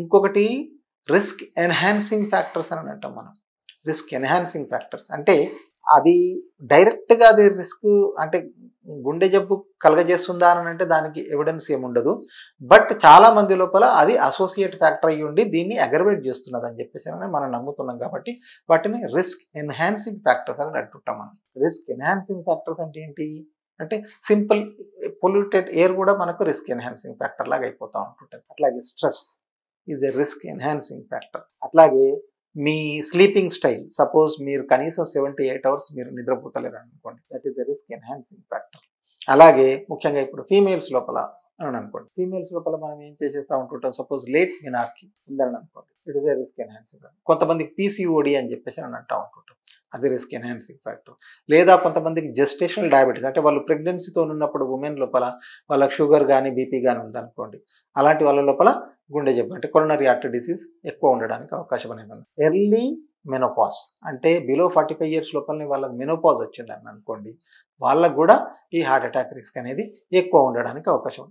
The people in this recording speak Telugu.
ఇంకొకటి రిస్క్ ఎన్హాన్సింగ్ ఫ్యాక్టర్స్ అని అంటాం మనం. రిస్క్ ఎన్హాన్సింగ్ ఫ్యాక్టర్స్ అంటే అది డైరెక్ట్గా అది రిస్క్ అంటే గుండె జబ్బు కలగజేస్తుందా అని అంటే దానికి ఎవిడెన్స్ ఏముండదు. బట్ చాలా మంది లోపల అది అసోసియేట్ ఫ్యాక్టర్ అయ్యి ఉండి దీన్ని అగ్రవేట్ చేస్తున్నది అని చెప్పేసి మనం నమ్ముతున్నాం కాబట్టి వాటిని రిస్క్ ఎన్హాన్సింగ్ ఫ్యాక్టర్స్ అని అంటుంటాం మనం. రిస్క్ ఎన్హాన్సింగ్ ఫ్యాక్టర్స్ అంటే ఏంటి అంటే సింపుల్ పొల్యూటెడ్ ఎయిర్ కూడా మనకు రిస్క్ ఎన్హాన్సింగ్ ఫ్యాక్టర్ లాగా అయిపోతూ ఉంటుంటుంది. అట్లాగే stress is a risk enhancing factor. అట్లాగే మీ స్లీపింగ్ స్టైల్, సపోజ్ మీరు కనీసం 7 to 8 hours మీరు నిద్రపోతలేరు అనుకోండి, that is the risk enhancing factor. అలాగే ముఖ్యంగా ఇప్పుడు ఫీమేల్స్ లోపల అని అనుకోండి, ఫీమేల్స్ లోపల మనం ఏం చేసేస్తూ ఉంటుంటాం, సపోజ్ లేట్ మినార్కీ ఉందని అనుకోండి, it is the risk enhancing factor. కొంతమందికి పీసీఓడి అని చెప్పేసి అని అంటూ ఉంటుంటాం, అది రిస్క్ ఎన్హాన్సింగ్ ఫ్యాక్టర్. లేదా కొంతమందికి జెస్టేషనల్ డయాబెటీస్ అంటే వాళ్ళు ప్రెగ్నెన్సీతో ఉన్నప్పుడు ఉమెన్ లోపల వాళ్ళకి షుగర్ కానీ బీపీ కానీ ఉందనుకోండి, అలాంటి వాళ్ళ లోపల గుండె జబ్బు అంటే కొరోనరీ ఆర్టరీ డిసీజ్ ఎక్కువ ఉండడానికి అవకాశం అనేది ఉంది. ఎర్లీ మెనోపాజ్ అంటే బిలో 45 years లోపలనే వాళ్ళకి మెనోపాజ్ వచ్చిందని అనుకోండి, వాళ్ళకు కూడా ఈ హార్ట్ అటాక్ రిస్క్ అనేది ఎక్కువ ఉండడానికి అవకాశం ఉంది.